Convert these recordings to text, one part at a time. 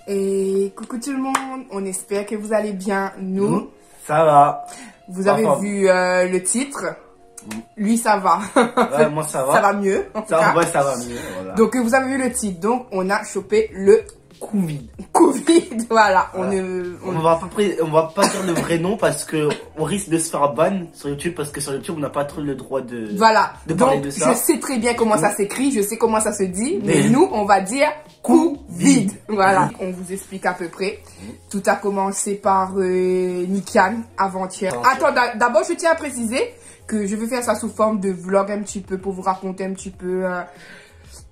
Et coucou tout le monde, on espère que vous allez bien. Nous, ça va. Vous avez vu le titre. Lui, ça va. Ouais, moi, ça va. Ça va mieux. Ça va mieux. Voilà. Donc, vous avez vu le titre. Donc, on a chopé le Covid. Covid, voilà. Voilà. On va pas dire le vrai nom parce que on risque de se faire ban sur YouTube parce que sur YouTube on n'a pas trop le droit de parler de ça. Je sais très bien comment ça s'écrit, je sais comment ça se dit, mais nous on va dire Covid. Voilà. On vous explique à peu près. Tout a commencé par Nikan avant-hier. Attends, d'abord je tiens à préciser que je vais faire ça sous forme de vlog un petit peu pour vous raconter un petit peu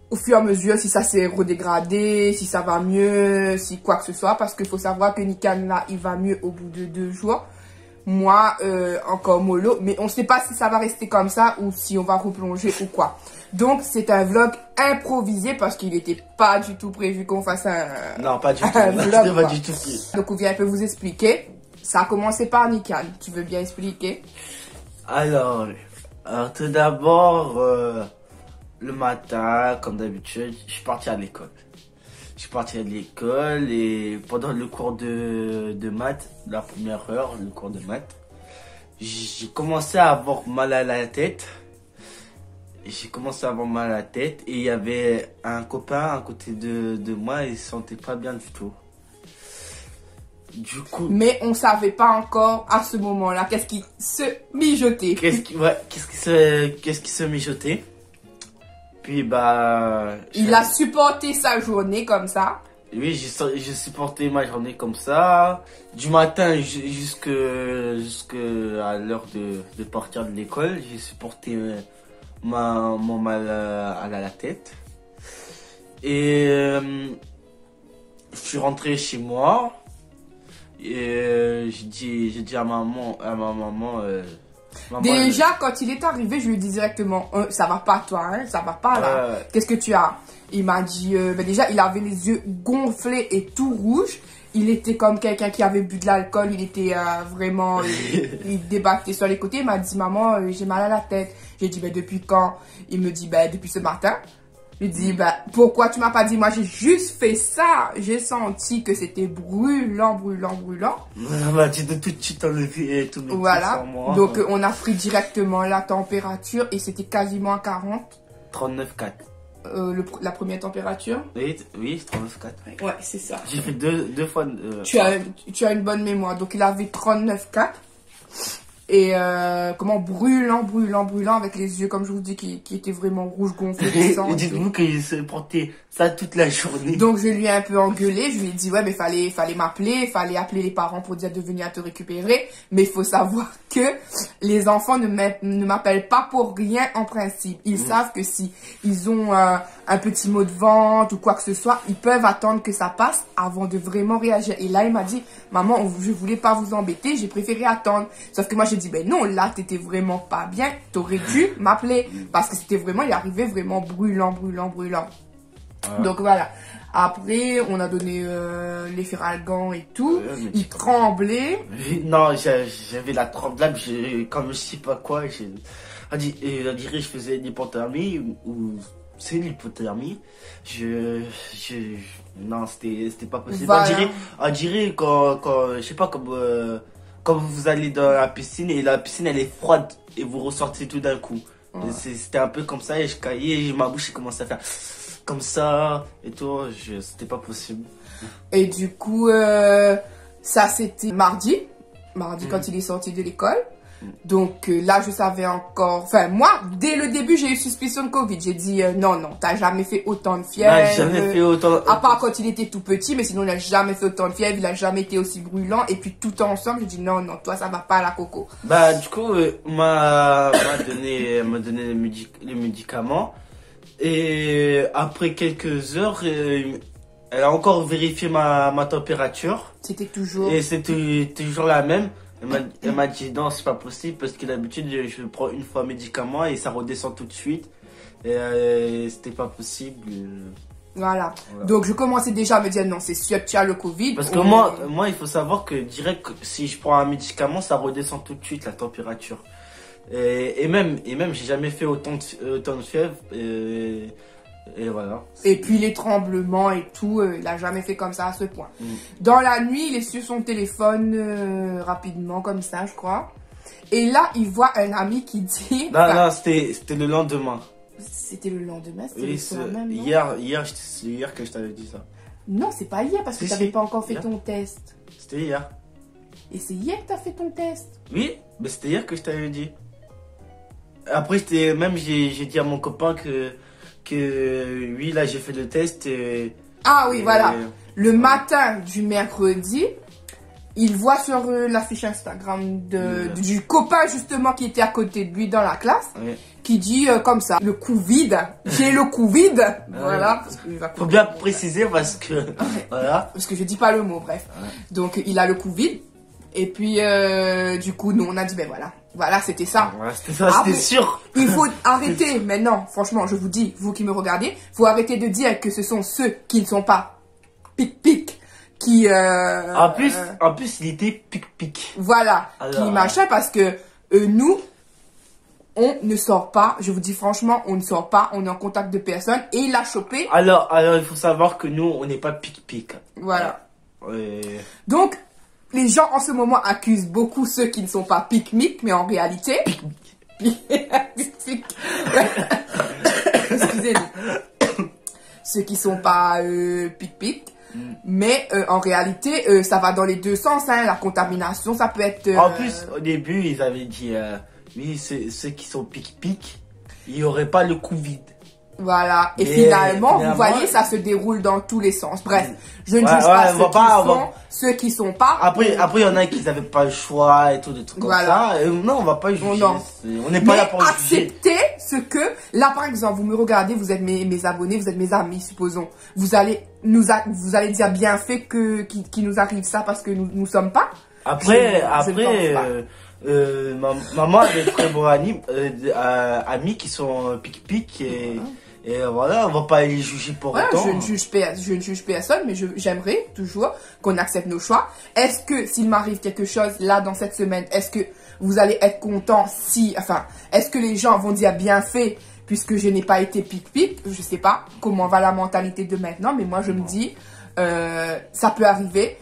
au fur et à mesure si ça s'est redégradé, si ça va mieux, si quoi que ce soit. Parce qu'il faut savoir que Nikan là, il va mieux au bout de 2 jours. Moi, encore mollo. Mais on ne sait pas si ça va rester comme ça ou si on va replonger ou quoi. Donc, c'est un vlog improvisé parce qu'il n'était pas du tout prévu qu'on fasse un... Non, pas du tout. Vlog, pas du tout. Donc, on vient un peu vous expliquer. Ça a commencé par Nikan. Tu veux bien expliquer? Alors tout d'abord, le matin, comme d'habitude, je suis parti à l'école. Je suis parti à l'école et pendant le cours de maths, la première heure, le cours de maths, j'ai commencé à avoir mal à la tête. J'ai commencé à avoir mal à la tête et il y avait un copain à côté de moi et il se sentait pas bien du tout. Du coup... Mais on savait pas encore à ce moment-là qu'est-ce qui se mijotait. Qu'est-ce qui se mijotait. Puis bah... Il a supporté sa journée comme ça. Oui, j'ai supporté ma journée comme ça. Du matin jusqu'à l'heure de partir de l'école, j'ai supporté mon mal à la tête. Et je suis rentré chez moi. Et j'ai dit à ma maman, maman, déjà, quand il est arrivé, je lui ai dit directement, ça va pas toi, hein, ça va pas là. Qu'est-ce que tu as? Il m'a dit, déjà, il avait les yeux gonflés et tout rouge. Il était comme quelqu'un qui avait bu de l'alcool. Il était vraiment, il débattait sur les côtés. Il m'a dit, maman, j'ai mal à la tête. J'ai dit, depuis quand? Il me dit, depuis ce matin. Je lui dis, pourquoi tu m'as pas dit? Moi, j'ai juste fait ça. J'ai senti que c'était brûlant. Bah, tu dois tout de suite enlever tout le voilà. Donc, on a pris directement la température et c'était quasiment à 40. 39,4. La première température? Oui, 39,4. Ouais, c'est ça. J'ai fait deux fois. Tu as une bonne mémoire. Donc, il avait 39,4. Et brûlant avec les yeux, comme je vous dis, qui étaient vraiment rouge gonflés. Et dites-vous qu'il se portait ça toute la journée. Donc je lui ai un peu engueulé, je lui ai dit ouais mais fallait m'appeler, fallait appeler les parents pour dire de venir te récupérer. Mais il faut savoir que les enfants ne m'appellent pas pour rien en principe. Ils savent que si ils ont un petit mot de vente ou quoi que ce soit, ils peuvent attendre que ça passe avant de vraiment réagir. Et là il m'a dit maman, je voulais pas vous embêter, j'ai préféré attendre. Sauf que moi j'ai dit non, là t'étais vraiment pas bien, t'aurais dû m'appeler parce que c'était vraiment, il arrivait vraiment brûlant. Donc voilà. Après, on a donné les Feralgan et tout. Il tremblait. Non, j'avais la tremblade, comme je sais pas quoi. On dirait je faisais une hypothermie ou c'est une hypothermie. Non, c'était pas possible. Voilà. On dirait quand je sais pas, quand vous allez dans la piscine et la piscine elle est froide et vous ressortez tout d'un coup. Ouais. C'était un peu comme ça et je caillais et ma bouche commençait à faire comme ça et tout. C'était pas possible. Et du coup, ça c'était mardi quand il est sorti de l'école. Donc là, je savais encore... Enfin, moi, dès le début, j'ai eu suspicion de Covid. J'ai dit, non, t'as jamais fait autant de fièvre. Jamais fait autant... À part quand il était tout petit, mais sinon, il n'a jamais fait autant de fièvre. Il n'a jamais été aussi brûlant. Et puis, tout ensemble, j'ai dit, non, toi, ça va pas la coco. Du coup, m'a donné les médicaments. Et après quelques heures, elle a encore vérifié ma température. C'était toujours... Et c'était toujours la même. Elle m'a dit non, c'est pas possible parce que d'habitude je prends une fois un médicament et ça redescend tout de suite. Et c'était pas possible. Voilà. Donc je commençais déjà à me dire non, c'est sûr que tu as le Covid. Parce que moi il faut savoir que direct si je prends un médicament, ça redescend tout de suite la température. Et même j'ai jamais fait autant de fièvre. Et voilà. Et puis les tremblements et tout, il a jamais fait comme ça à ce point. Dans la nuit, il est sur son téléphone rapidement comme ça, je crois. Et là, il voit un ami qui dit... Non, c'était le lendemain. C'était le lendemain, c'était Oui, le soir même, non? c'est hier que je t'avais dit ça. Non, c'est pas hier parce que tu n'avais pas encore fait ton test. C'était hier. Et c'est hier que tu as fait ton test? Oui, mais c'était hier que je t'avais dit. Après, j'ai dit à mon copain que oui, là, j'ai fait le test. Ah oui, voilà. Le matin du mercredi, il voit sur la fiche Instagram du copain, justement, qui était à côté de lui dans la classe, qui dit comme ça, le Covid, j'ai le Covid. Voilà. Parce que faut bien préciser parce que, voilà. Parce que je dis pas le mot, bref. Donc, il a le Covid. Et puis, du coup, nous, on a dit, ben voilà. Voilà, c'était ça. Voilà, c'était ça, c'était sûr. Il faut arrêter maintenant, franchement, je vous dis, vous qui me regardez, faut arrêter de dire que ce sont ceux qui ne sont pas pic-pic, qui... En plus, il était pic-pic. Voilà, qui machin, parce que nous, on ne sort pas, je vous dis franchement, on ne sort pas, on est en contact de personne, et il a chopé. Alors, il faut savoir que nous, on n'est pas pic-pic. Voilà. Donc, les gens en ce moment accusent beaucoup ceux qui ne sont pas pic-mic, mais en réalité... Excusez-nous. Ceux qui sont pas pic-pic. Mais en réalité, ça va dans les deux sens. Hein. La contamination, ça peut être... En plus, au début, ils avaient dit... oui, ceux qui sont pic-pic, il n'y aurait pas le Covid. Voilà. Et finalement, vous voyez, ça se déroule dans tous les sens. Bref, je ne juge pas ceux qui sont pas. Après, il y en a qui n'avaient pas le choix et tout, des trucs comme ça. Et non, on va pas juger. On n'est pas là pour juger. Acceptez ce que, là par exemple, vous me regardez, vous êtes mes abonnés, vous êtes mes amis, supposons. Vous allez dire bien fait qu'il nous arrive ça parce que nous sommes pas. Maman a des très bons amis qui sont pic-pic et voilà, on va pas les juger pour autant. Je ne juge personne, mais j'aimerais toujours qu'on accepte nos choix. Est-ce que s'il m'arrive quelque chose là dans cette semaine, est-ce que vous allez être content est-ce que les gens vont dire bien fait puisque je n'ai pas été pic-pic? Je sais pas comment va la mentalité de maintenant, mais moi je me dis, ça peut arriver.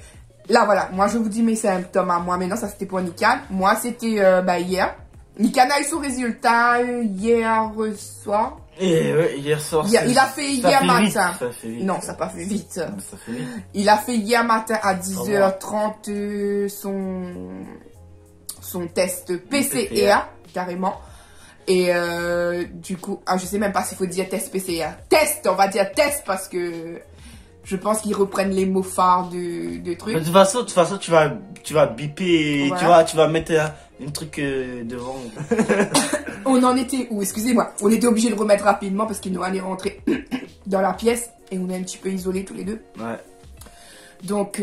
Là, voilà, moi je vous dis mes symptômes à moi. Maintenant, ça c'était pour Nikan. Moi, c'était hier. Nikan a eu son résultat hier soir. Hier soir. Il a fait hier matin. Vite. Non, ça n'a pas fait vite. Ça fait vite. Il a fait hier matin à 10h30 son test PCR, carrément. Et du coup, je sais même pas s'il faut dire test PCR. Test, on va dire test parce que... Je pense qu'ils reprennent les mots phares de trucs. De toute façon, tu vas biper, voilà. tu vas mettre un truc devant. On en était où? Excusez-moi. On était obligé de le remettre rapidement parce qu'il nous allait rentrer dans la pièce et on est un petit peu isolés tous les deux. Ouais. Donc,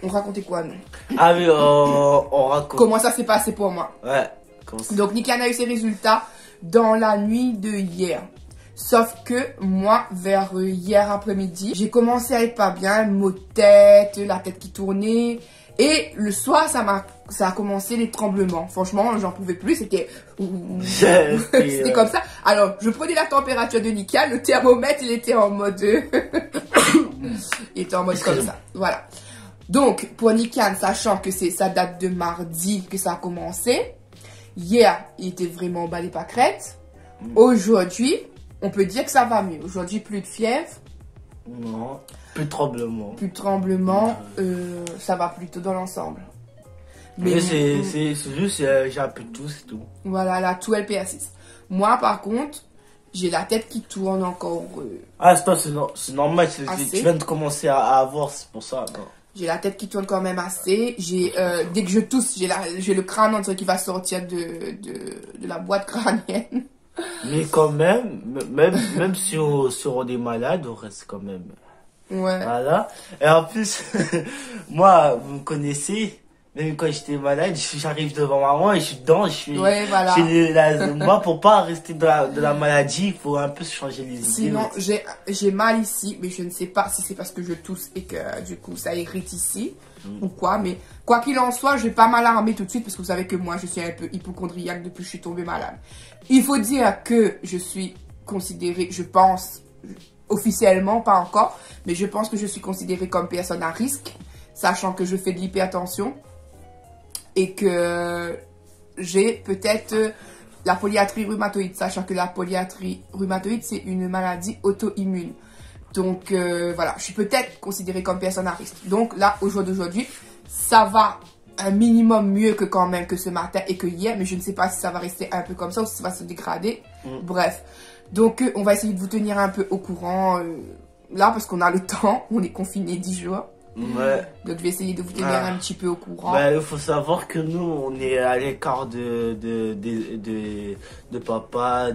on racontait quoi, nous? Ah oui, on raconte. Comment ça s'est passé pour moi? Ouais. Donc, Nikan a eu ses résultats dans la nuit de hier. Sauf que moi, vers hier après-midi, j'ai commencé à être pas bien, maux de tête, la tête qui tournait. Et le soir, ça a commencé les tremblements. Franchement, j'en pouvais plus, c'était comme ça. Alors, je prenais la température de Nikan, le thermomètre, il était en mode... il était en mode comme ça, voilà. Donc, pour Nikan, sachant que ça date de mardi que ça a commencé, hier, il était vraiment bas les pâquerettes. Aujourd'hui... On peut dire que ça va mieux. Aujourd'hui, plus de fièvre. Non, plus de tremblement. Plus de tremblement. Ça va plutôt dans l'ensemble. Mais c'est juste, j'ai un peu de tout, c'est tout. Voilà, la toux, elle persiste. Moi, par contre, j'ai la tête qui tourne encore. C'est normal. Tu viens de commencer à avoir, c'est pour ça. J'ai la tête qui tourne quand même assez. Dès que je tousse, j'ai le crâne, on dirait qu'il va sortir de la boîte crânienne. Mais quand même si on est malade, on reste quand même. Ouais. Voilà. Et en plus, moi, vous me connaissez, même quand j'étais malade, j'arrive devant maman et je suis dedans, ouais, voilà. Moi, pour pas rester de la maladie, il faut un peu se changer les idées. Sinon, j'ai mal ici, mais je ne sais pas si c'est parce que je tousse et que du coup ça irrite ici ou quoi. Mais quoi qu'il en soit, je vais pas m'alarmer tout de suite parce que vous savez que moi je suis un peu hypochondriaque depuis que je suis tombée malade. Il faut dire que je suis considérée, je pense, officiellement, pas encore, mais je pense que je suis considérée comme personne à risque, sachant que je fais de l'hypertension et que j'ai peut-être la polyarthrite rhumatoïde, sachant que la polyarthrite rhumatoïde, c'est une maladie auto-immune. Donc voilà, je suis peut-être considérée comme personne à risque. Donc là, au jour d'aujourd'hui, ça va un minimum mieux que quand même que ce matin et que hier, mais je ne sais pas si ça va rester un peu comme ça ou si ça va se dégrader. Bref, donc on va essayer de vous tenir un peu au courant là parce qu'on a le temps, on est confiné 10 jours. Ouais. Donc je vais essayer de vous tenir un petit peu au courant. Bah, il faut savoir que nous, on est à l'écart de papa,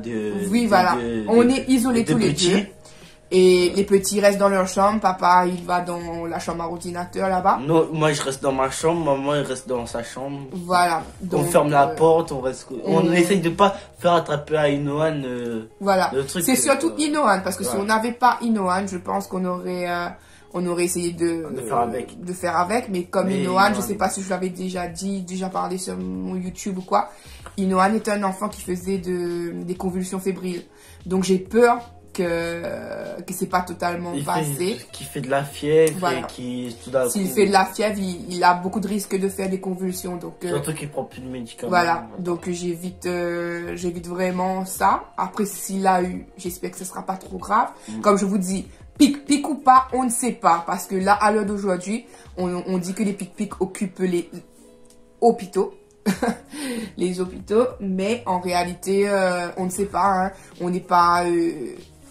oui, voilà. On est isolés tous les deux. Et les petits restent dans leur chambre. Papa, il va dans la chambre à ordinateur là-bas. Non, moi, je reste dans ma chambre. Maman, il reste dans sa chambre. Voilà. Donc, on ferme la porte. On essaye de pas faire attraper à Inoan. Voilà. C'est surtout Inoan. Parce que si on n'avait pas Inoan, je pense qu'on aurait essayé de faire avec. Mais comme Inoan, je sais pas si je l'avais déjà parlé sur mon YouTube ou quoi. Inoan est un enfant qui faisait des convulsions fébriles. Donc, j'ai peur que c'est pas totalement passé. Qui fait de la fièvre, voilà. S'il fait de la fièvre, il a beaucoup de risques de faire des convulsions. Donc surtout qu'il prend plus de médicaments. Voilà, donc j'évite vraiment ça. Après, s'il a eu, j'espère que ce sera pas trop grave. Comme je vous dis, pic ou pas, on ne sait pas. Parce que là, à l'heure d'aujourd'hui, on dit que les pic occupent les hôpitaux. Les hôpitaux, mais en réalité, on ne sait pas. Hein. On n'est pas...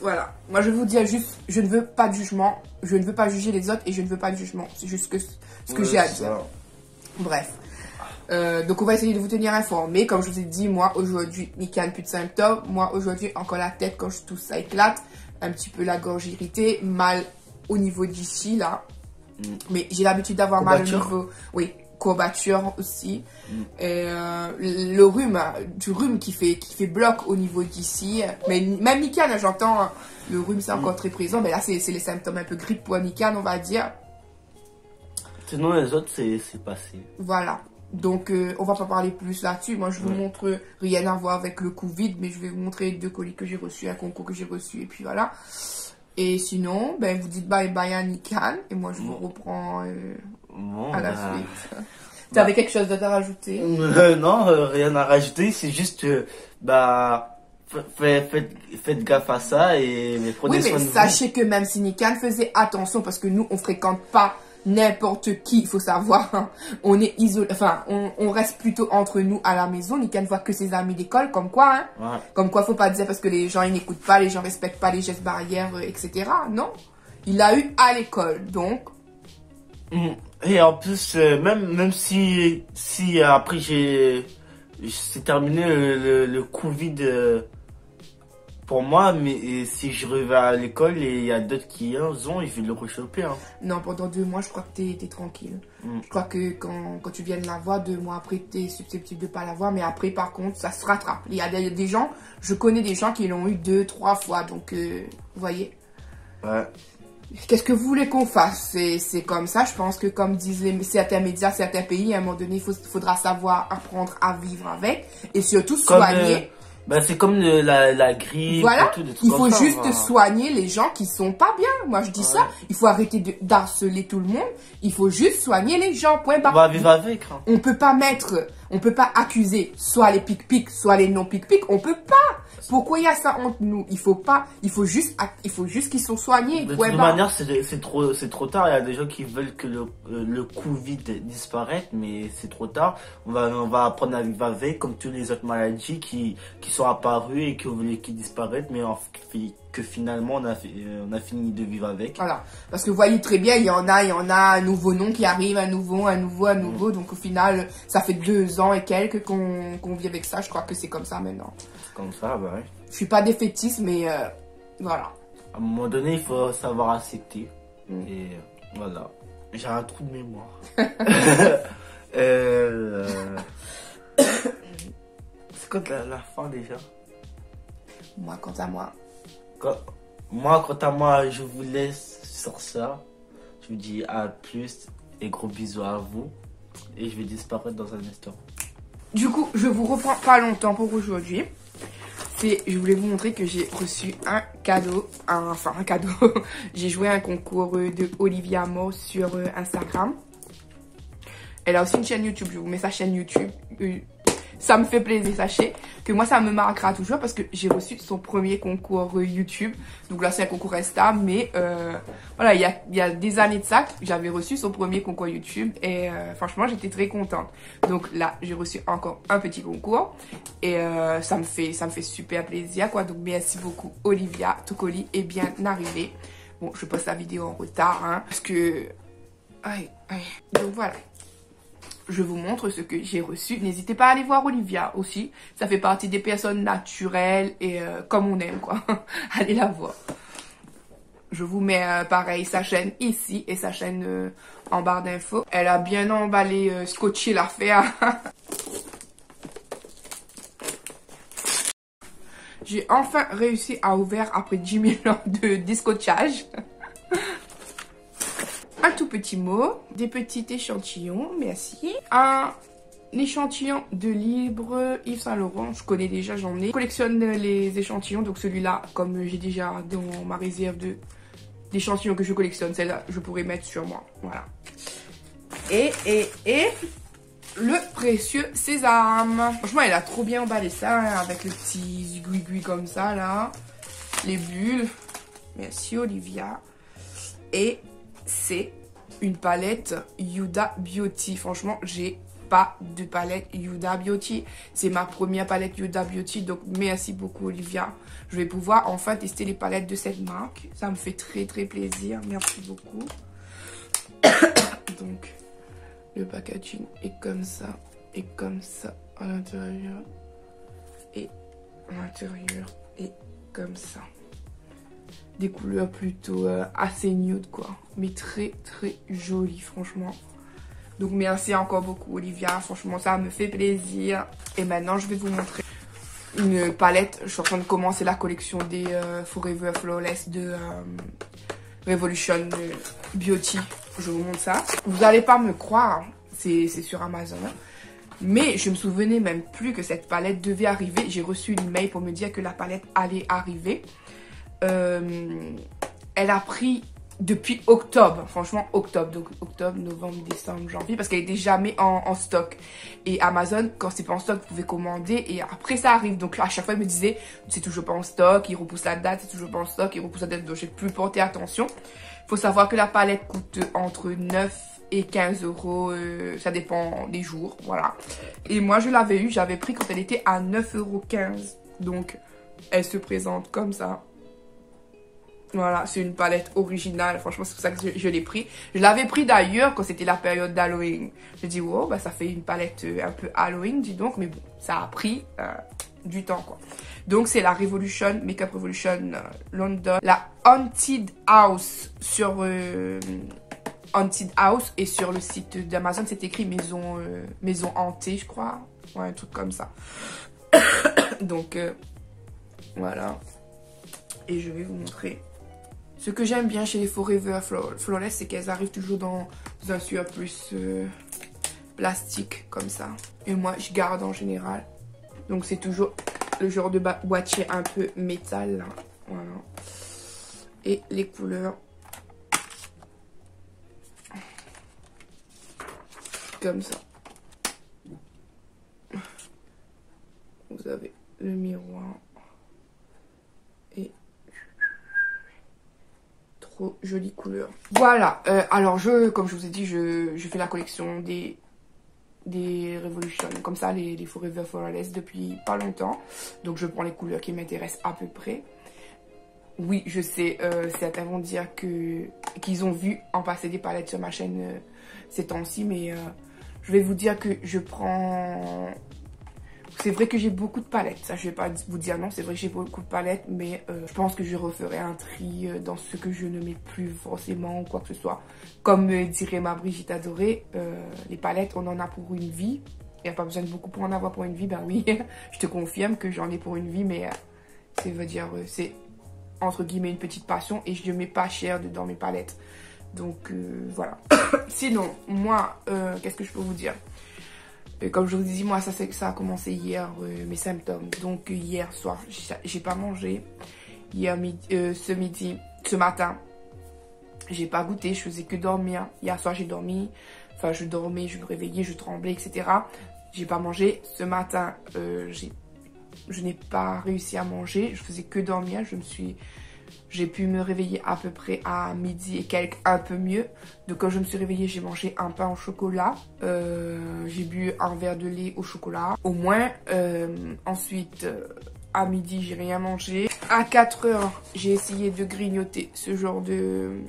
Voilà, moi je vais vous dire juste, je ne veux pas de jugement, je ne veux pas juger les autres et je ne veux pas de jugement, c'est juste ce que j'ai à dire. Bref, donc on va essayer de vous tenir informés, comme je vous ai dit, moi aujourd'hui, Nikan, plus de symptômes, moi aujourd'hui encore la tête quand je tousse ça éclate, un petit peu la gorge irritée, mal au niveau d'ici là, mais j'ai l'habitude d'avoir mal au niveau, oui, courbature aussi, et le rhume, du rhume qui fait bloc au niveau d'ici, mais même Nikan, j'entends le rhume c'est encore très présent, mais là c'est les symptômes un peu grippe pour Nikan, on va dire. Sinon les autres c'est passé. Voilà, donc on va pas parler plus là-dessus. Moi je vous montre rien à voir avec le Covid, mais je vais vous montrer 2 colis que j'ai reçus, un concours que j'ai reçu, et puis voilà. Et sinon, ben vous dites bye bye à Nikan, et moi je vous reprends à la suite. Tu avais quelque chose d'autre à rajouter? Non, rien à rajouter, c'est juste faites gaffe à ça et prenez soin de vous. Sachez que même si Nikan faisait attention, parce que nous on fréquente pas n'importe qui, il faut savoir, hein, on est isolé, enfin on reste plutôt entre nous à la maison. Nikan voit que ses amis d'école, comme quoi, hein, comme quoi faut pas dire parce que les gens ils n'écoutent pas, les gens respectent pas les gestes barrières, etc. Non, il l'a eu à l'école, donc. Et en plus, même si après c'est terminé le Covid pour moi, mais si je reviens à l'école et il y a d'autres qui ont, je vais le rechoper. Hein. Non, pendant 2 mois, je crois que t'es tranquille. Je crois que quand tu viens de l'avoir, 2 mois après, t'es susceptible de pas l'avoir, mais après, par contre, ça se rattrape. Il y a des gens, je connais des gens qui l'ont eu 2, 3 fois, donc vous voyez. Ouais. Qu'est-ce que vous voulez qu'on fasse? C'est comme ça. Je pense que comme disent certains médias, certains pays, à un moment donné, il faudra savoir apprendre à vivre avec et surtout soigner. C'est comme la grippe. Voilà, et tout, il faut juste soigner les gens qui sont pas bien. Moi, je dis ça. Il faut arrêter d'harceler tout le monde. Il faut juste soigner les gens. Point barre. On va vivre avec. Hein. On peut pas accuser soit les pic-pic, soit les non-pic-pic. On peut pas. Pourquoi il y a ça entre nous? Il faut juste qu'ils soient soignés. De toute manière, c'est trop tard. Il y a des gens qui veulent que le Covid disparaisse, mais c'est trop tard. On va apprendre à vivre avec, comme toutes les autres maladies qui sont apparues et qui disparaissent, mais que finalement on a fini de vivre avec. Voilà. Parce que vous voyez très bien, il y en a un nouveau nom qui arrive, un nouveau. Donc au final, ça fait 2 ans et quelques qu'on vit avec ça. Je crois que c'est comme ça maintenant. Comme ça, bah ouais. Je suis pas défaitiste, mais voilà. À un moment donné, il faut savoir accepter. Et voilà. J'ai un trou de mémoire. C'est quoi la fin déjà? Moi, quant à moi. Quant à moi, je vous laisse sur ça. Je vous dis à plus et gros bisous à vous. Et je vais disparaître dans un instant. Du coup, je vous reprends pas longtemps pour aujourd'hui. je voulais vous montrer que j'ai reçu un cadeau, enfin un cadeau. J'ai joué à un concours de Olivia Mo sur Instagram. Elle a aussi une chaîne YouTube, je vous mets sa chaîne YouTube. Ça me fait plaisir, sachez que moi ça me marquera toujours parce que j'ai reçu son premier concours YouTube. Donc là c'est un concours Insta, mais voilà, il y a des années de ça que j'avais reçu son premier concours YouTube et franchement j'étais très contente. Donc là j'ai reçu encore un petit concours et ça me fait super plaisir quoi. Donc merci beaucoup Olivia, ton colis est bien arrivé. Bon, je poste la vidéo en retard hein, parce que donc voilà. Je vous montre ce que j'ai reçu. N'hésitez pas à aller voir Olivia aussi. Ça fait partie des personnes naturelles et comme on aime quoi. Allez la voir. Je vous mets pareil sa chaîne ici et sa chaîne en barre d'infos. Elle a bien emballé, scotché l'affaire. J'ai enfin réussi à ouvrir après 10 000 ans de descotchage. Un tout petit mot, des petits échantillons, merci. Un échantillon de livre Yves Saint Laurent, je connais déjà, j'en ai. Je collectionne les échantillons, donc celui-là, comme j'ai déjà dans ma réserve d'échantillons que je collectionne, celle-là, je pourrais mettre sur moi, voilà. Et le précieux sésame. Franchement, elle a trop bien emballé ça, hein, avec le petit zigouigoui comme ça, là. Les bulles. Merci Olivia. Et c'est une palette Huda Beauty. Franchement, j'ai pas de palette Huda Beauty. C'est ma première palette Huda Beauty. Donc, merci beaucoup, Olivia. Je vais pouvoir enfin tester les palettes de cette marque. Ça me fait très, très plaisir. Merci beaucoup. Donc, le packaging est comme ça. Et comme ça à l'intérieur. Et à l'intérieur. Et comme ça. Des couleurs plutôt assez nude quoi, mais très très jolies franchement. Donc merci encore beaucoup Olivia, franchement ça me fait plaisir. Et maintenant je vais vous montrer une palette. Je suis en train de commencer la collection des Forever Flawless de Revolution Beauty. Je vous montre ça. Vous n'allez pas me croire, c'est sur Amazon. Mais je me souvenais même plus que cette palette devait arriver. J'ai reçu une mail pour me dire que la palette allait arriver. Elle a pris depuis octobre, franchement octobre, donc octobre, novembre, décembre, janvier, parce qu'elle était jamais en stock. Et Amazon, quand c'est pas en stock, vous pouvez commander et après ça arrive. Donc à chaque fois, il me disait, c'est toujours pas en stock, il repousse la date, c'est toujours pas en stock, il repousse la date, donc j'ai plus porté attention. Faut savoir que la palette coûte entre 9 et 15 euros, ça dépend des jours, voilà. Et moi, je l'avais eu, j'avais pris quand elle était à 9,15 euros. Donc, elle se présente comme ça. Voilà, c'est une palette originale. Franchement, c'est pour ça que je l'ai pris. Je l'avais pris d'ailleurs quand c'était la période d'Halloween. Je dis, wow, bah, ça fait une palette un peu Halloween, dis donc. Mais bon, ça a pris du temps, quoi. Donc, c'est la Revolution, Makeup Revolution London. La Haunted House sur Haunted House. Et sur le site d'Amazon, c'est écrit maison hantée, je crois. Ouais, un truc comme ça. Donc, voilà. Et je vais vous montrer. Ce que j'aime bien chez les Forever Flawless, c'est qu'elles arrivent toujours dans un surplus plastique comme ça. Et moi, je garde en général. Donc, c'est toujours le genre de boîtier un peu métal. Là. Voilà. Et les couleurs. Comme ça. Vous avez le miroir. Et trop jolie couleur. Voilà, alors comme je vous ai dit, je fais la collection des Revolution, comme ça, les Forever Flawless depuis pas longtemps. Donc je prends les couleurs qui m'intéressent à peu près. Oui, je sais, certains vont dire qu'ils ont vu en passer des palettes sur ma chaîne ces temps-ci, mais je vais vous dire que je prends... C'est vrai que j'ai beaucoup de palettes, ça je vais pas vous dire non, c'est vrai que j'ai beaucoup de palettes, mais je pense que je referai un tri dans ce que je ne mets plus forcément ou quoi que ce soit. Comme dirait ma Brigitte adorée, les palettes on en a pour une vie, il n'y a pas besoin de beaucoup pour en avoir pour une vie, ben oui, je te confirme que j'en ai pour une vie, mais ça veut dire c'est entre guillemets une petite passion et je ne mets pas cher dans mes palettes. Donc voilà. Sinon, moi, qu'est-ce que je peux vous dire ? Comme je vous dis, moi, ça a commencé hier, mes symptômes. Donc, hier soir, j'ai pas mangé. Ce matin, j'ai pas goûté, je faisais que dormir. Hier soir, j'ai dormi. Enfin, je dormais, je me réveillais, je tremblais, etc. J'ai pas mangé. Ce matin, je n'ai pas réussi à manger. Je faisais que dormir. J'ai pu me réveiller à peu près à midi et quelques, un peu mieux. Donc quand je me suis réveillée, j'ai mangé un pain au chocolat. J'ai bu un verre de lait au chocolat, au moins. Ensuite, à midi, j'ai rien mangé. À 4 heures, j'ai essayé de grignoter ce genre de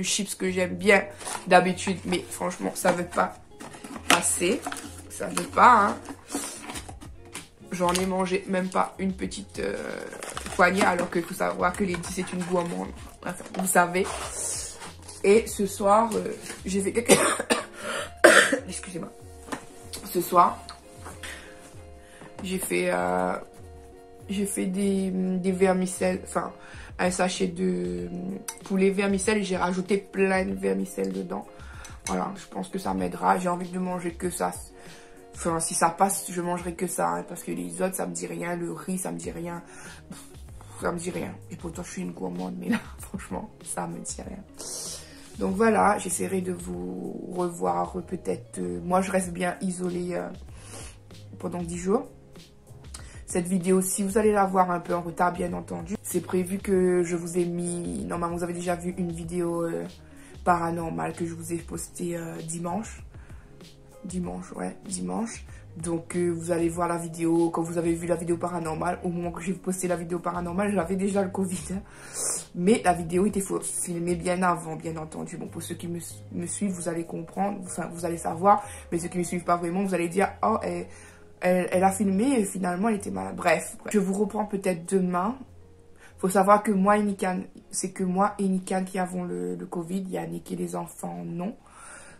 chips que j'aime bien d'habitude. Mais franchement, ça veut pas passer. Ça veut pas, hein. J'en ai mangé même pas une petite poignée, alors qu'il faut savoir que Lady c'est une gourmande. Enfin, vous savez. Et ce soir, j'ai fait quelque... Excusez-moi. Ce soir, j'ai fait des vermicelles, enfin un sachet de poulet vermicelle et j'ai rajouté plein de vermicelles dedans. Voilà, je pense que ça m'aidera. J'ai envie de manger que ça. Enfin, si ça passe, je mangerai que ça, hein, parce que les autres, ça me dit rien. Le riz, ça me dit rien. Ça me dit rien. Et pourtant, je suis une gourmande, mais là, franchement, ça me dit rien. Donc voilà, j'essaierai de vous revoir peut-être. Moi, je reste bien isolée pendant 10 jours. Cette vidéo, si vous allez la voir un peu en retard, bien entendu, c'est prévu que je vous ai mis... Normalement, vous avez déjà vu une vidéo paranormale que je vous ai postée dimanche. Dimanche. Donc vous allez voir la vidéo, quand vous avez vu la vidéo paranormale, au moment que j'ai posté la vidéo paranormale, j'avais déjà le Covid. Hein. Mais la vidéo était filmée bien avant, bien entendu. Bon, pour ceux qui me suivent, vous allez comprendre, enfin vous allez savoir. Mais ceux qui ne me suivent pas vraiment, vous allez dire, oh, elle a filmé et finalement elle était malade. Bref, je vous reprends peut-être demain. Faut savoir que moi et Nikan, c'est que moi et Nikan qui avons le Covid, Yannick et les enfants non.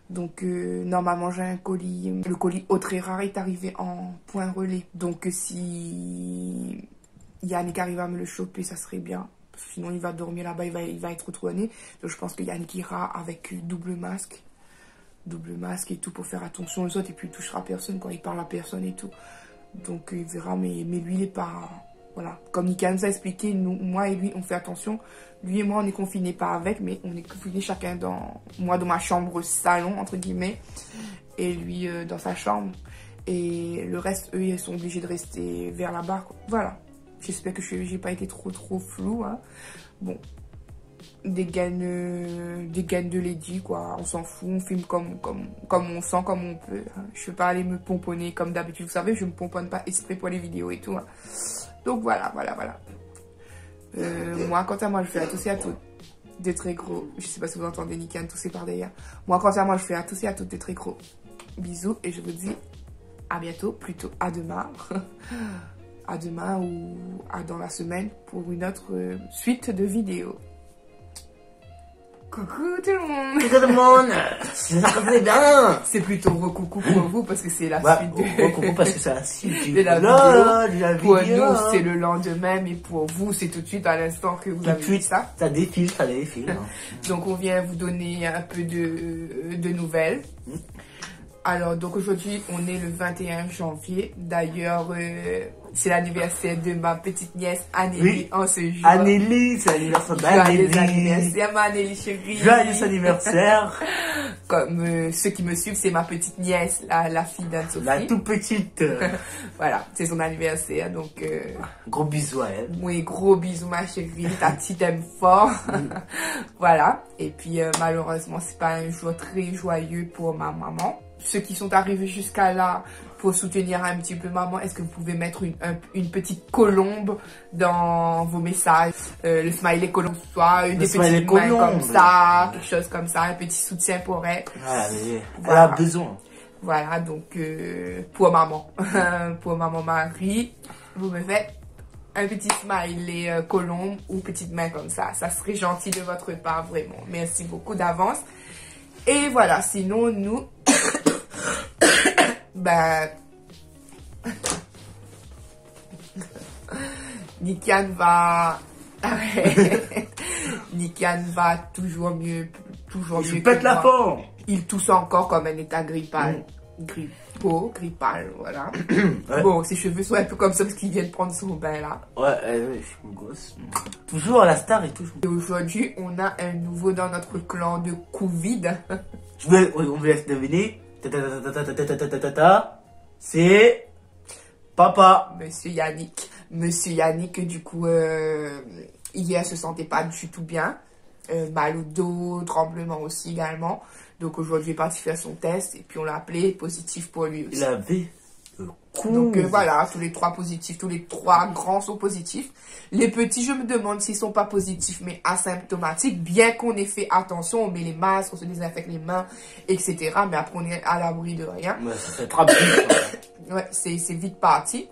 Donc normalement j'ai un colis, le colis au très rare est arrivé en point relais. Donc si Yannick arrive à me le choper, ça serait bien. Parce que sinon il va dormir là-bas, il va être retourné. Donc je pense que Yannick ira avec double masque et tout pour faire attention aux autres. Et puis il touchera personne quand il parle à personne et tout. Donc il verra, mais lui il est pas... Voilà, comme Nika nous a expliqué, moi et lui, on fait attention. Lui et moi, on est confinés pas avec, mais on est confinés chacun dans... Moi, dans ma chambre salon, entre guillemets, et lui dans sa chambre. Et le reste, eux, ils sont obligés de rester vers là-bas. Voilà, j'espère que j'ai pas été trop flou. Hein. Bon, des gaines de Lady, quoi. On s'en fout, on filme comme on sent, comme on peut. Hein. Je vais pas aller me pomponner comme d'habitude. Vous savez, je me pomponne pas exprès pour les vidéos et tout. Hein. Donc voilà. Moi, quant à moi, je fais à tous et à toutes de très gros. Je sais pas si vous entendez Nikan tousser par derrière. Moi, quant à moi, je fais à tous et à toutes de très gros bisous. Et je vous dis à bientôt, plutôt à demain. À demain ou dans la semaine pour une autre suite de vidéos. Coucou tout le monde. Coucou tout le monde. J'espère que vous allez bien. C'est plutôt recoucou pour vous parce que c'est la suite de... Recoucou parce que c'est la suite de la vidéo. Pour nous, c'est le lendemain, mais pour vous, c'est tout de suite à l'instant que vous avez vu ça. Ça défile. Donc, on vient vous donner un peu de nouvelles. Alors, donc aujourd'hui, on est le 21 janvier. D'ailleurs, c'est l'anniversaire de ma petite nièce Anélie en ce jour. Anélie, c'est l'anniversaire d'Anélie. Joyeux anniversaire, ma Anélie chérie. Joyeux anniversaire. Comme ceux qui me suivent, c'est ma petite nièce, la fille d'Anne-Sophie. La toute petite. Voilà, c'est son anniversaire, donc... Gros bisous à elle. Oui, gros bisous ma chérie, ta petite aime fort. Voilà, et puis malheureusement, c'est pas un jour très joyeux pour ma maman. Ceux qui sont arrivés jusqu'à là pour soutenir un petit peu maman, est-ce que vous pouvez mettre une petite colombe dans vos messages, le smiley colombe, soit des petites mains comme ça, quelque chose comme ça, un petit soutien pour elle. Elle a besoin. Voilà, donc pour maman, pour maman Marie, vous me faites un petit smiley colombe ou petite main comme ça. Ça serait gentil de votre part, vraiment. Merci beaucoup d'avance. Et voilà, sinon nous... Ben... Nikan va... Nikan va toujours mieux Je pète la forme. Il tousse encore comme un état grippal. grippal, voilà. Ouais. Bon, ses cheveux sont un peu comme ça parce qu'il vient de prendre son bain là. Ouais, je suis une gosse. Toujours la star et toujours. Et aujourd'hui, on a un nouveau dans notre clan de Covid. On me laisse deviner. C'est papa. Monsieur Yannick. Monsieur Yannick, du coup, hier, se sentait pas du tout bien. Mal au dos, tremblement aussi également. Donc aujourd'hui, il est parti faire son test et puis on l'a appelé positif pour lui aussi. Il avait le coup. Donc voilà, tous les trois positifs, tous les trois grands sont positifs. Les petits, je me demande s'ils sont pas positifs mais asymptomatiques, bien qu'on ait fait attention, on met les masques, on se désinfecte les mains, etc. Mais après, on est à l'abri de rien. Ouais, ça fait trop vite. Ouais, c'est vite parti.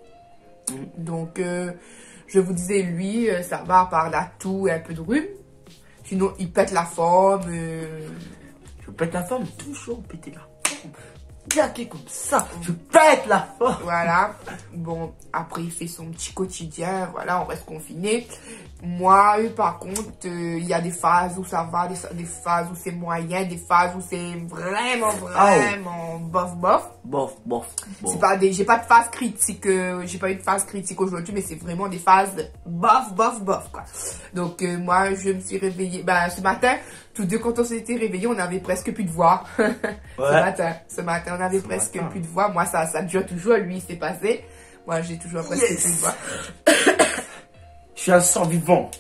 Donc, je vous disais, lui, ça va à part la toux et un peu de rhume. Sinon, il pète la forme. Je pète la forme, toujours péter la forme. Claquer comme ça, je pète la forme. Voilà. Bon, après, il fait son petit quotidien. Voilà, on reste confiné. Moi, par contre, il y a des phases où ça va, des phases où c'est moyen, des phases où c'est vraiment bof. Bof. C'est pas j'ai pas de phase critique, j'ai pas eu de phase critique aujourd'hui, mais c'est vraiment des phases bof, quoi. Donc, moi, je me suis réveillée, ce matin, tous deux, quand on s'était réveillés, on avait presque plus de voix. Ouais. Ce matin, on avait presque plus de voix. Moi, ça dure toujours, lui, c'est passé. Moi, j'ai toujours presque plus de voix. Je suis un sang vivant.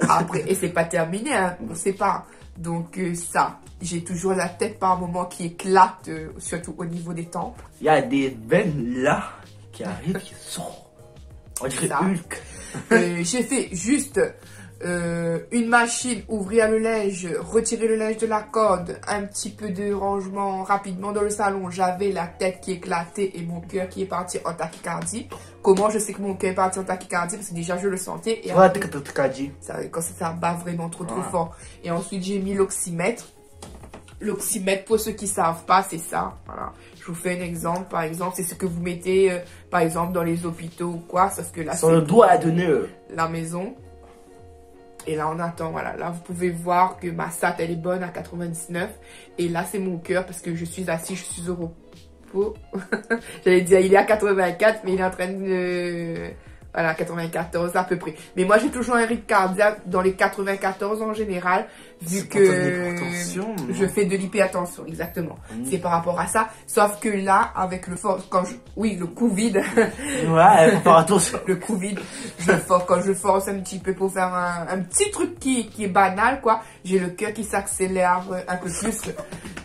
Après, et c'est pas terminé, hein, on sait pas. Donc ça, j'ai toujours la tête par moment qui éclate, surtout au niveau des tempes. Il y a des veines là qui arrivent, qui sortent. On dirait Hulk. J'ai fait juste une machine, ouvrir le linge, retirer le linge de la corde, un petit peu de rangement rapidement dans le salon. J'avais la tête qui éclatait et mon cœur qui est parti en tachycardie. Comment je sais que mon cœur est parti en tachycardie? Parce que déjà je le sentais. Et Ouais, après, tachycardie. quand ça bat vraiment trop fort. Et ensuite j'ai mis l'oxymètre. L'oxymètre, pour ceux qui savent pas, c'est ça. Voilà. Je vous fais un exemple. Par exemple, c'est ce que vous mettez, par exemple, dans les hôpitaux ou quoi. Sauf que là, sur le doigt à donner. La maison. Et là, on attend, voilà. Là, vous pouvez voir que ma SAT, elle est bonne à 99. Et là, c'est mon cœur parce que je suis assis, je suis au repos. J'allais dire, il est à 84, mais il est en train de... Voilà, 94 à peu près. Mais moi, j'ai toujours un rythme cardiaque dans les 94 en général, vu que je fais de l'hypertension, exactement. C'est par rapport à ça. Sauf que là, avec le force, le Covid. Ouais, faut faire attention. Le Covid, quand je force un petit peu pour faire un petit truc qui est banal, quoi, j'ai le cœur qui s'accélère un peu plus.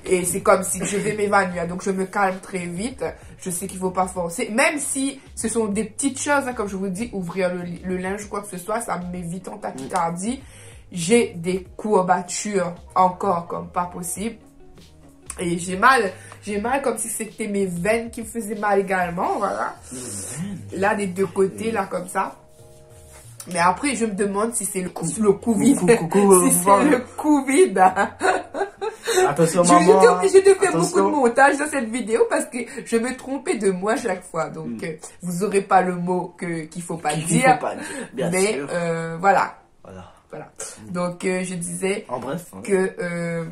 Et c'est comme si je vais m'évanouir. Donc, je me calme très vite. Je sais qu'il faut pas forcer. Même si ce sont des petites choses, hein, comme je vous dis, ouvrir le linge ou quoi que ce soit, ça me met vite en tachycardie. J'ai des courbatures encore comme pas possible. Et j'ai mal comme si c'était mes veines qui me faisaient mal également, voilà. Là, des deux côtés, là, comme ça. Mais après, je me demande si c'est le Covid. Si c'est le Covid. Attention, maman. J'étais obligée de faire beaucoup de montage dans cette vidéo parce que je me trompais de moi chaque fois. Donc, vous aurez pas le mot qu'il faut pas dire. Bien mais sûr. Voilà. Voilà. Donc, je disais en bref, que...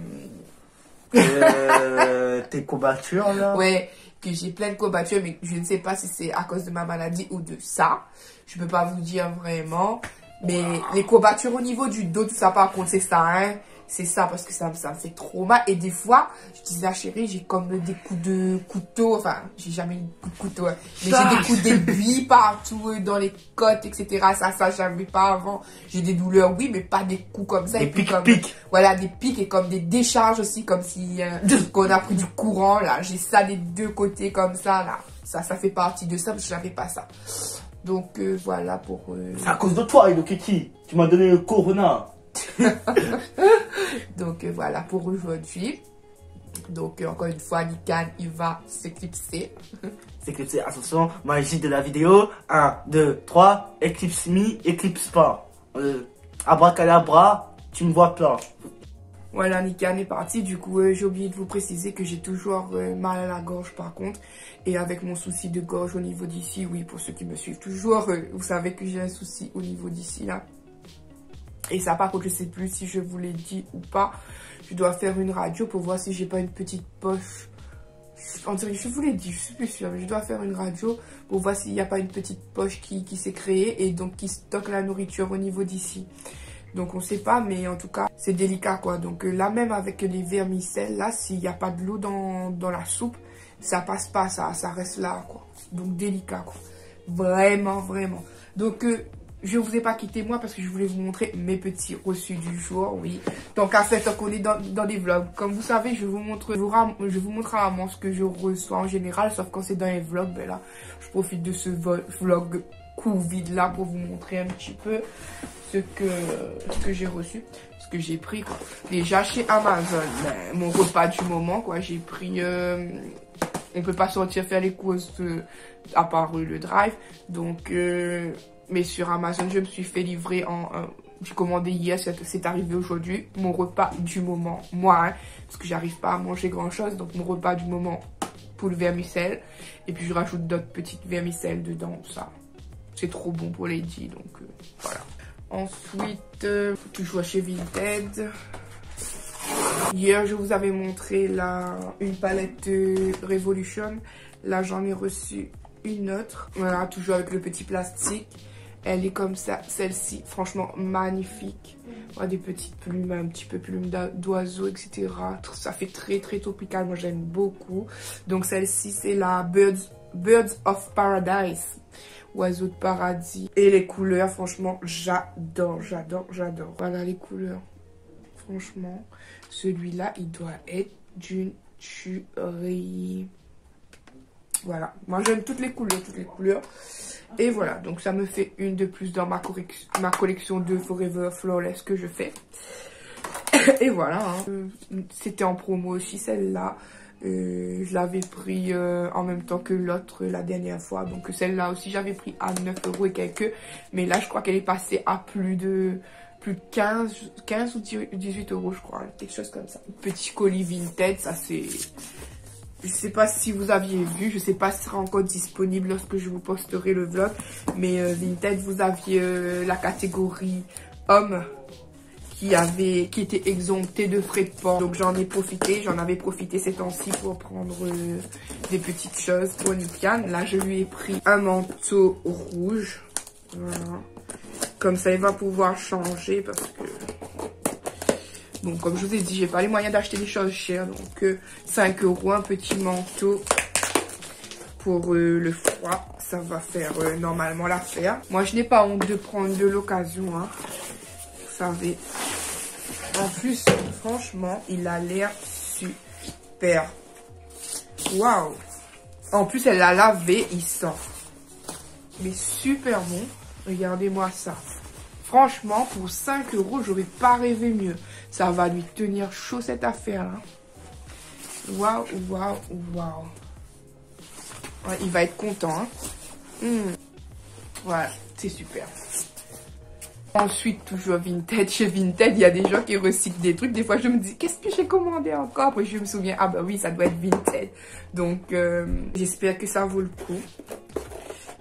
tes courbatures, là. Ouais, que j'ai plein de courbatures, mais je ne sais pas si c'est à cause de ma maladie ou de ça. Je peux pas vous dire vraiment. Mais les courbatures au niveau du dos, tout ça, par contre, c'est ça, hein. C'est ça, parce que ça me fait trop mal. Et des fois, je disais à chérie, j'ai comme des coups de couteau. Enfin, j'ai jamais eu de coups de couteau. Hein, mais j'ai des coups d'aiguille partout, dans les côtes, etc. Ça, j'avais pas avant. J'ai des douleurs, oui, mais pas des coups comme ça. Des et puis pics. Voilà, des pics et comme des décharges aussi, comme si qu'on a pris du courant, là. J'ai ça des deux côtés comme ça, là. Ça fait partie de ça, parce que j'avais pas ça. Donc, voilà pour... C'est à cause de toi, Kiki. Tu m'as donné le corona. Donc voilà pour aujourd'hui. Donc encore une fois, Nikan, il va s'éclipser. S'éclipser, attention, magie de la vidéo. 1, 2, 3, éclipse me, éclipse pas. Abracadabra, tu me vois plein. Voilà, Nikan est parti. Du coup, j'ai oublié de vous préciser que j'ai toujours mal à la gorge par contre. Et avec mon souci de gorge au niveau d'ici, oui, pour ceux qui me suivent toujours, vous savez que j'ai un souci au niveau d'ici là. Et ça, par contre, je sais plus si je vous l'ai dit ou pas. Je dois faire une radio pour voir si j'ai pas une petite poche On dirait que je vous l'ai dit, je suis plus sûre, mais je dois faire une radio pour voir s'il n'y a pas une petite poche qui s'est créée et donc qui stocke la nourriture au niveau d'ici. Donc on sait pas, mais en tout cas c'est délicat quoi. Donc là même avec les vermicelles, là s'il n'y a pas de l'eau dans la soupe, ça passe pas, ça reste là quoi. Donc délicat quoi. Vraiment, vraiment. Donc je vous ai pas quitté moi parce que je voulais vous montrer mes petits reçus du jour, oui. Donc à fait, tant qu'on est dans des vlogs, comme vous savez, je vous montre rarement ce que je reçois en général, sauf quand c'est dans les vlogs, ben là, je profite de ce vlog Covid là pour vous montrer un petit peu ce que j'ai reçu, ce que j'ai pris quoi. Déjà chez Amazon, ben, mon repas du moment quoi, j'ai pris... on peut pas sortir faire les courses à part le drive, donc... mais sur Amazon, je me suis fait livrer j'ai commandé hier, c'est arrivé aujourd'hui, mon repas du moment, moi, hein, parce que j'arrive pas à manger grand chose, donc mon repas du moment pour le vermicelle, et puis je rajoute d'autres petites vermicelles dedans, ça, c'est trop bon pour Lady, donc voilà. Ensuite, toujours chez Vinted, hier je vous avais montré une palette Revolution, là j'en ai reçu une autre, voilà, toujours avec le petit plastique. Elle est comme ça, celle-ci, franchement magnifique. Ouais, des petites plumes, un petit peu plumes d'oiseaux, etc. Ça fait très très tropical, moi j'aime beaucoup. Donc celle-ci c'est la Birds of Paradise, oiseaux de paradis. Et les couleurs, franchement, j'adore, j'adore, j'adore. Voilà les couleurs. Franchement, celui-là, il doit être d'une tuerie. Voilà, moi j'aime toutes les couleurs, toutes les couleurs. Et voilà, donc ça me fait une de plus dans ma collection de Forever Flawless que je fais. Et voilà, hein. C'était en promo aussi celle-là. Je l'avais pris en même temps que l'autre la dernière fois. Donc celle-là aussi j'avais pris à 9 € et quelques. Mais là je crois qu'elle est passée à plus de 15 ou 18 € je crois. Quelque chose comme ça. Petit colis Vinted, ça c'est... Je sais pas si vous aviez vu, je sais pas si ce sera encore disponible lorsque je vous posterai le vlog. Mais Vinted, vous aviez la catégorie hommes qui était exemptée de frais de port. Donc j'en avais profité ces temps-ci pour prendre des petites choses pour Nikian. Là je lui ai pris un manteau rouge. Voilà. Comme ça il va pouvoir changer parce que... Bon, comme je vous ai dit, j'ai pas les moyens d'acheter des choses chères. Donc 5 € un petit manteau pour le froid. Ça va faire normalement l'affaire. Moi je n'ai pas honte de prendre de l'occasion, hein. Vous savez. En plus, franchement, il a l'air super. Waouh. En plus, elle l'a lavé, il sent. Mais super bon. Regardez-moi ça. Franchement, pour 5 €, j'aurais pas rêvé mieux. Ça va lui tenir chaud cette affaire-là. Waouh, waouh, waouh. Ouais, il va être content, hein. Voilà, c'est super. Ensuite, toujours Vinted. Chez Vinted, il y a des gens qui recyclent des trucs. Des fois, je me dis, qu'est-ce que j'ai commandé encore? Après, je me souviens, ah bah oui, ça doit être Vinted. Donc, j'espère que ça vaut le coup.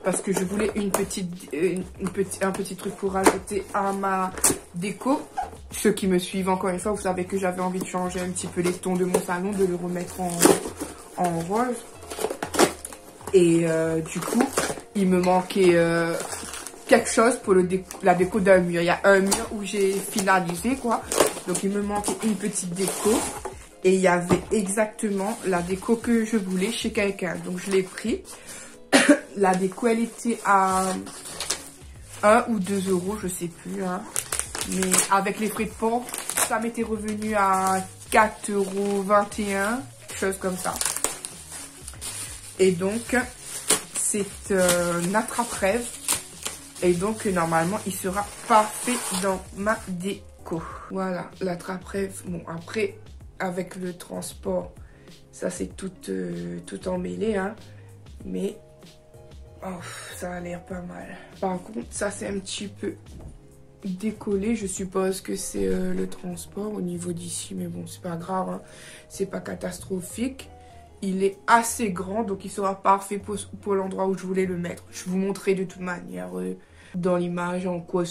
Parce que je voulais un petit truc pour rajouter à ma déco. Ceux qui me suivent encore une fois, vous savez que j'avais envie de changer un petit peu les tons de mon salon, de le remettre en rose. Et du coup, il me manquait quelque chose pour la déco d'un mur. Il y a un mur où j'ai finalisé quoi. Donc il me manquait une petite déco. Et il y avait exactement la déco que je voulais chez quelqu'un. Donc je l'ai pris. La déco, elle était à 1 ou 2 €, je sais plus. Hein. Mais avec les frais de port, ça m'était revenu à 4,21 €, quelque chose comme ça. Et donc, c'est un attrape-rêve. Et donc, normalement, il sera parfait dans ma déco. Voilà, l'attrape-rêve. Bon, après, avec le transport, ça c'est tout emmêlé. Hein. Mais... oh, ça a l'air pas mal. Par contre, ça c'est un petit peu décollé. Je suppose que c'est le transport au niveau d'ici. Mais bon, c'est pas grave. Hein. C'est pas catastrophique. Il est assez grand, donc il sera parfait pour l'endroit où je voulais le mettre. Je vous montrerai de toute manière dans l'image en quoi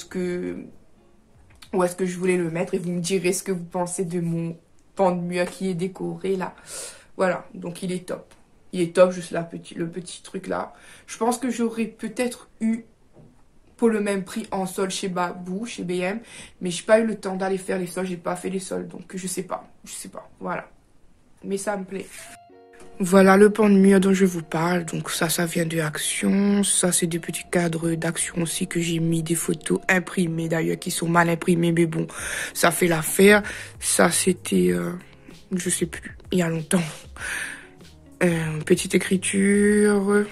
où est-ce que je voulais le mettre. Et vous me direz ce que vous pensez de mon pan de mur qui est décoré là. Voilà, donc il est top. Il est top, juste le petit truc là. Je pense que j'aurais peut-être eu pour le même prix en solde chez Babou, chez BM. Mais j'ai pas eu le temps d'aller faire les soldes. J'ai pas fait les soldes. Donc je sais pas. Voilà. Mais ça me plaît. Voilà le pan de mur dont je vous parle. Donc ça vient de Action. Ça, c'est des petits cadres d'Action aussi que j'ai mis des photos imprimées d'ailleurs qui sont mal imprimées. Mais bon, ça fait l'affaire. Ça, c'était, je sais plus, il y a longtemps. Petite écriture.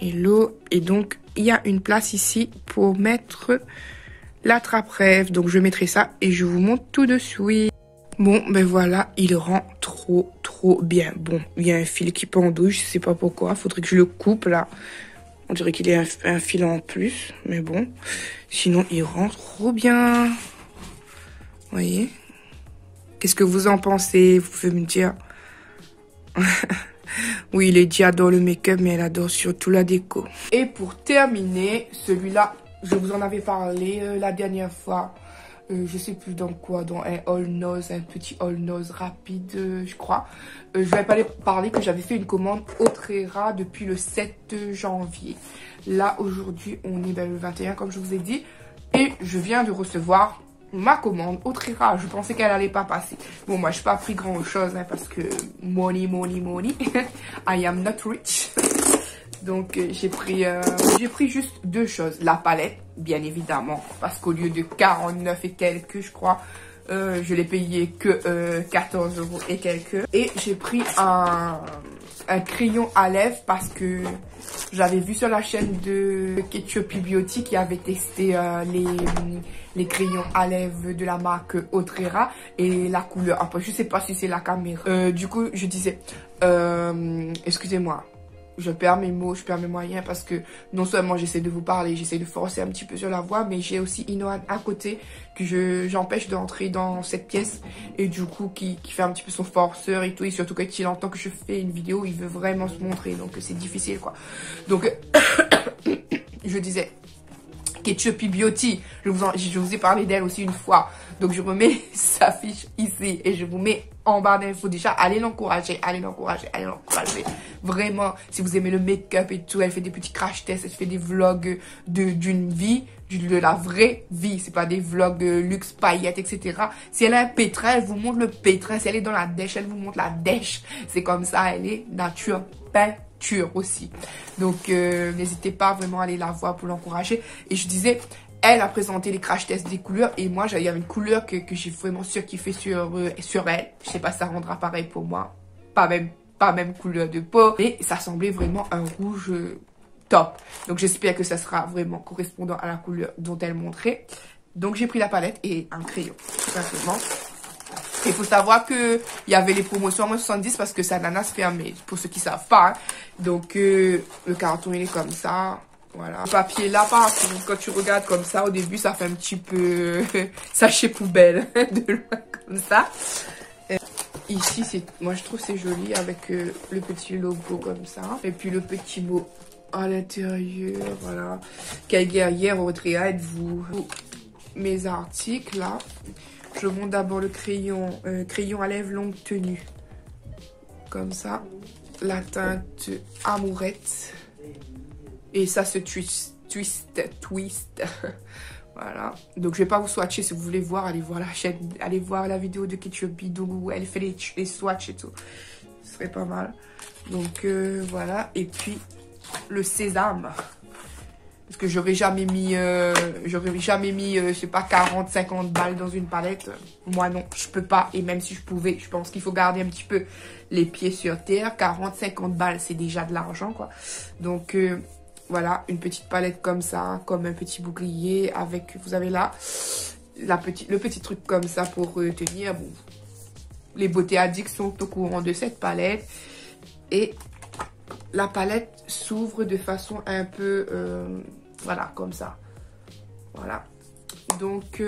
Hello. Et donc, il y a une place ici pour mettre l'attrape-rêve. Donc, je mettrai ça et je vous montre tout de suite. Bon, ben voilà, il rend trop bien. Bon, il y a un fil qui pendouille, je sais pas pourquoi. Faudrait que je le coupe, là. On dirait qu'il y a un fil en plus, mais bon. Sinon, il rend trop bien. Vous voyez? Qu'est-ce que vous en pensez? Vous pouvez me dire. Oui, Lady adore le make-up, mais elle adore surtout la déco. Et pour terminer, celui-là, je vous en avais parlé la dernière fois. Je sais plus dans quoi, dans un all nose, un petit all nose rapide, je crois. Je vais pas parler que j'avais fait une commande Autrera depuis le 7 janvier. Là, aujourd'hui, on est le 21, comme je vous ai dit. Et je viens de recevoir ma commande Autrera. Je pensais qu'elle allait pas passer. Bon, moi, je n'ai pas pris grand-chose, hein, parce que money. I am not rich. Donc, j'ai pris juste deux choses. La palette, bien évidemment, parce qu'au lieu de 49 et quelques, je crois, je l'ai payé que 14 € et quelques. Et j'ai pris un crayon à lèvres parce que j'avais vu sur la chaîne de Ketchup Beauty qui avait testé les crayons à lèvres de la marque Autrera et la couleur. Après, je sais pas si c'est la caméra. Du coup, je disais, excusez-moi. Je perds mes mots, je perds mes moyens parce que non seulement j'essaie de vous parler, j'essaie de forcer un petit peu sur la voix, mais j'ai aussi Inoan à côté que j'empêche d'entrer dans cette pièce et du coup qui fait un petit peu son forceur et tout, et surtout quand il entend que je fais une vidéo, il veut vraiment se montrer, donc c'est difficile quoi. Donc je disais Ketchup Beauty, je vous ai parlé d'elle aussi une fois, donc je remets sa fiche ici et je vous mets en barre d'infos. Déjà, allez l'encourager. Vraiment, si vous aimez le make-up et tout, elle fait des petits crash tests, elle fait des vlogs d'une vie, de la vraie vie. C'est pas des vlogs luxe, paillettes, etc. Si elle a un pétrin, elle vous montre le pétrin. Si elle est dans la dèche, elle vous montre la dèche. C'est comme ça, elle est nature peinture aussi. Donc, n'hésitez pas vraiment à aller la voir pour l'encourager. Et je disais, elle a présenté les crash tests des couleurs et moi, il y avait une couleur que j'ai vraiment surkiffé sur elle. Je sais pas si ça rendra pareil pour moi. Pas même couleur de peau. Mais ça semblait vraiment un rouge top. Donc, j'espère que ça sera vraiment correspondant à la couleur dont elle montrait. Donc, j'ai pris la palette et un crayon, tout simplement. Il faut savoir qu'il y avait les promotions à moins 70 parce que c'est ananas fermé, pour ceux qui savent pas. Hein. Donc, le carton, il est comme ça. Voilà. Le papier là, quand tu regardes comme ça, au début, ça fait un petit peu sachet poubelle. De loin comme ça. Ici, moi, je trouve c'est joli avec le petit logo comme ça. Et puis, le petit mot à l'intérieur. Voilà. Quelle guerrière Autrera êtes-vous? Mes articles, là. Je monte d'abord le crayon à lèvres longue tenue. Comme ça. La teinte amourette. Et ça se twist. Voilà. Donc, je vais pas vous swatcher. Si vous voulez voir, allez voir la chaîne. Allez voir la vidéo de Ketchup Bidou où elle fait les swatchs et tout. Ce serait pas mal. Donc, voilà. Et puis, le sésame. Parce que j'aurais jamais mis, je sais pas, 40, 50 balles dans une palette. Moi, non, je peux pas. Et même si je pouvais, je pense qu'il faut garder un petit peu les pieds sur terre. 40, 50 balles, c'est déjà de l'argent, quoi. Donc, voilà, une petite palette comme ça, comme un petit bouclier avec, vous avez là, le petit truc comme ça pour tenir. Bon, les beautés addicts sont au courant de cette palette. Et la palette s'ouvre de façon un peu, voilà, comme ça. Voilà. Donc,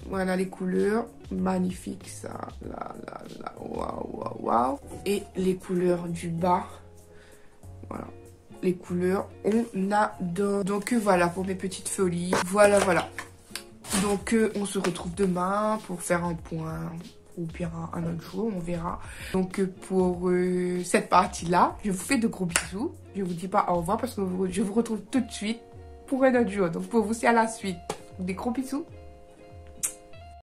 voilà les couleurs. Magnifique, ça. Là. Waouh. Et les couleurs du bas. Voilà. Les couleurs, on adore. Donc, voilà pour mes petites folies. Voilà. Donc, on se retrouve demain pour faire un point ou bien un autre jour, on verra. Donc pour cette partie-là, je vous fais de gros bisous. Je vous dis pas au revoir parce que je vous retrouve tout de suite pour un autre jour. Donc pour vous, c'est à la suite. Des gros bisous.